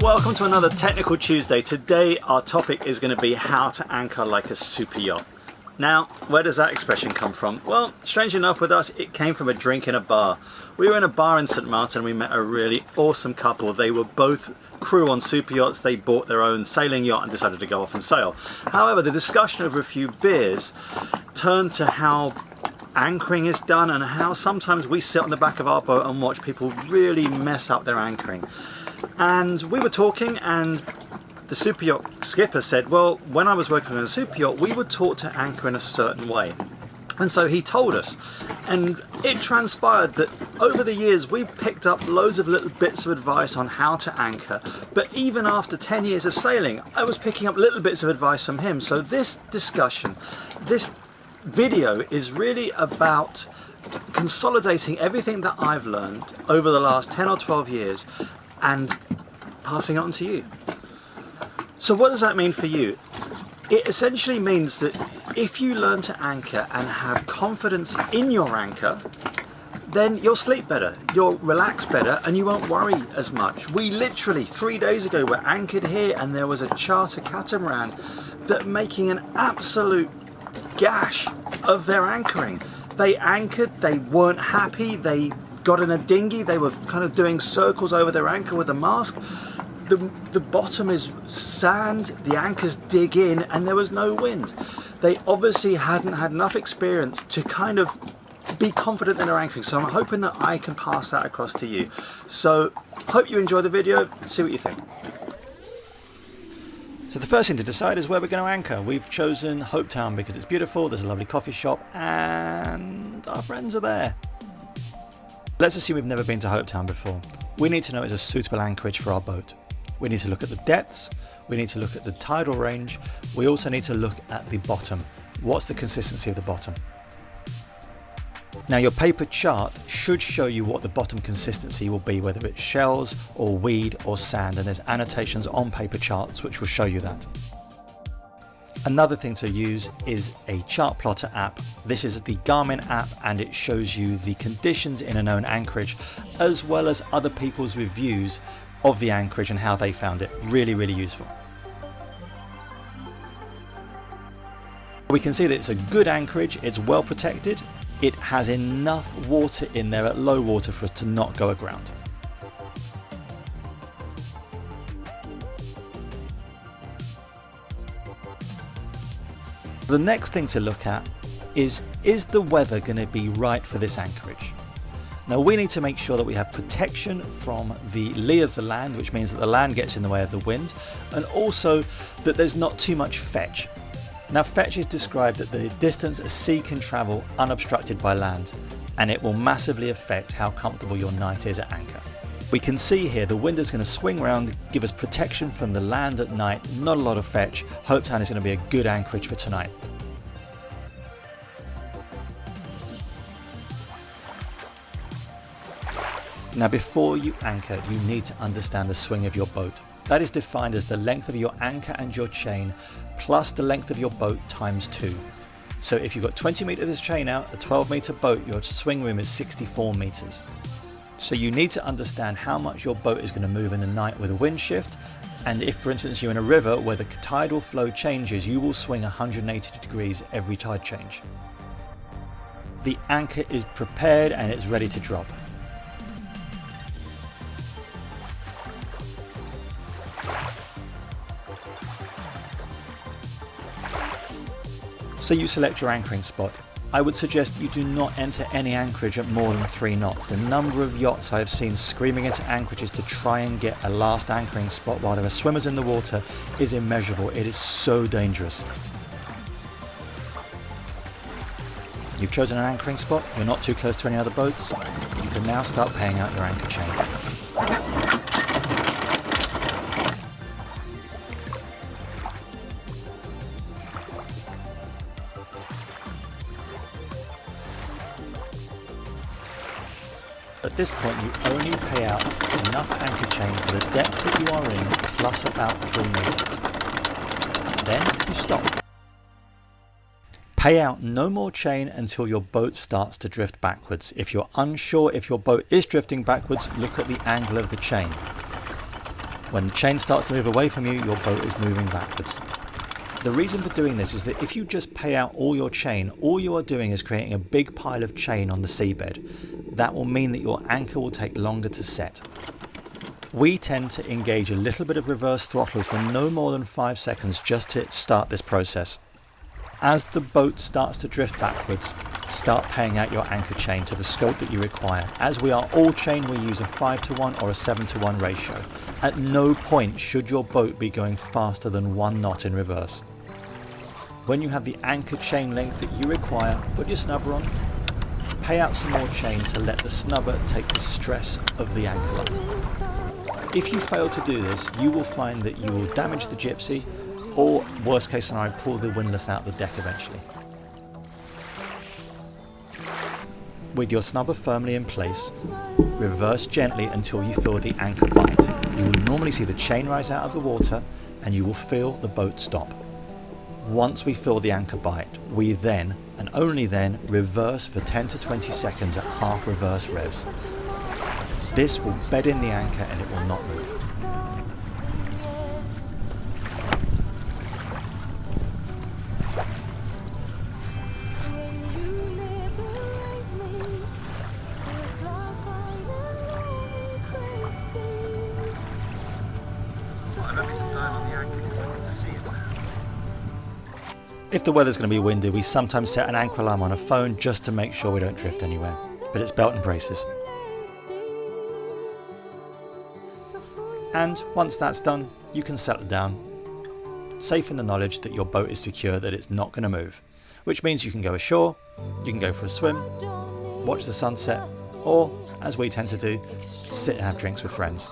Welcome to another Technical Tuesday. Today our topic is going to be how to anchor like a super yacht. Now, where does that expression come from? Well, strangely enough with us, it came from a drink in a bar. We were in a bar in St. Martin and we met a really awesome couple. They were both crew on super yachts. They bought their own sailing yacht and decided to go off and sail. However, the discussion over a few beers turned to how anchoring is done and how sometimes we sit on the back of our boat and watch people really mess up their anchoring. And we were talking and the super yacht skipper said, well, when I was working on a super yacht, we were taught to anchor in a certain way. And so he told us, and it transpired that over the years we've picked up loads of little bits of advice on how to anchor, but even after 10 years of sailing, I was picking up little bits of advice from him. So this discussion, this video is really about consolidating everything that I've learned over the last 10 or 12 years and passing it on to you. So what does that mean for you? It essentially means that if you learn to anchor and have confidence in your anchor, then you'll sleep better, you'll relax better, and you won't worry as much. We literally 3 days ago were anchored here and there was a charter catamaran that making an absolute gash of their anchoring. They anchored, they weren't happy, they got in a dinghy, they were kind of doing circles over their anchor with a mast. The bottom is sand, the anchors dig in, and there was no wind. They obviously hadn't had enough experience to kind of be confident in their anchoring, so I'm hoping that I can pass that across to you. So hope you enjoy the video, see what you think. So the first thing to decide is where we're going to anchor. We've chosen Hopetown because it's beautiful, there's a lovely coffee shop and our friends are there. Let's assume we've never been to Hopetown before. We need to know it's a suitable anchorage for our boat. We need to look at the depths, we need to look at the tidal range, we also need to look at the bottom. What's the consistency of the bottom? Now your paper chart should show you what the bottom consistency will be, whether it's shells or weed or sand, and there's annotations on paper charts which will show you that. Another thing to use is a chart plotter app. This is the Garmin app and it shows you the conditions in a known anchorage as well as other people's reviews of the anchorage and how they found it. Really, really useful. We can see that it's a good anchorage, it's well protected, it has enough water in there at low water for us to not go aground. The next thing to look at is the weather going to be right for this anchorage? Now we need to make sure that we have protection from the lee of the land, which means that the land gets in the way of the wind, and also that there's not too much fetch. Now fetch is described at the distance a sea can travel unobstructed by land, and it will massively affect how comfortable your night is at anchor. We can see here the wind is going to swing around, give us protection from the land at night, not a lot of fetch. Hopetown is going to be a good anchorage for tonight. Now before you anchor, you need to understand the swing of your boat. That is defined as the length of your anchor and your chain plus the length of your boat times 2. So if you've got 20 meters of chain out, a 12-meter boat, your swing room is 64 meters. So you need to understand how much your boat is going to move in the night with a wind shift, and if for instance you're in a river where the tidal flow changes, you will swing 180 degrees every tide change. The anchor is prepared and it's ready to drop. So you select your anchoring spot. I would suggest you do not enter any anchorage at more than 3 knots. The number of yachts I have seen screaming into anchorages to try and get a last anchoring spot while there are swimmers in the water is immeasurable. It is so dangerous. You've chosen an anchoring spot, you're not too close to any other boats. You can now start paying out your anchor chain. At this point you only pay out enough anchor chain for the depth that you are in plus about 3 meters. Then you stop. Pay out no more chain until your boat starts to drift backwards. If you're unsure if your boat is drifting backwards, look at the angle of the chain. When the chain starts to move away from you, your boat is moving backwards. The reason for doing this is that if you just pay out all your chain, all you are doing is creating a big pile of chain on the seabed. That will mean that your anchor will take longer to set. We tend to engage a little bit of reverse throttle for no more than 5 seconds just to start this process. As the boat starts to drift backwards, start paying out your anchor chain to the scope that you require. As we are all chain, we use a 5:1 or a 7:1 ratio. At no point should your boat be going faster than 1 knot in reverse. When you have the anchor chain length that you require, put your snubber on, pay out some more chain to let the snubber take the stress of the anchor line. If you fail to do this, you will find that you will damage the gypsy, or worst case scenario, pull the windlass out the deck eventually. With your snubber firmly in place, reverse gently until you feel the anchor bite. You will normally see the chain rise out of the water and you will feel the boat stop. Once we feel the anchor bite, we then, and only then, reverse for 10 to 20 seconds at half reverse revs. This will bed in the anchor and it will not move. If the weather's going to be windy, we sometimes set an anchor alarm on a phone just to make sure we don't drift anywhere. But it's belt and braces. And once that's done, you can settle down, safe in the knowledge that your boat is secure, that it's not going to move. Which means you can go ashore, you can go for a swim, watch the sunset, or, as we tend to do, sit and have drinks with friends.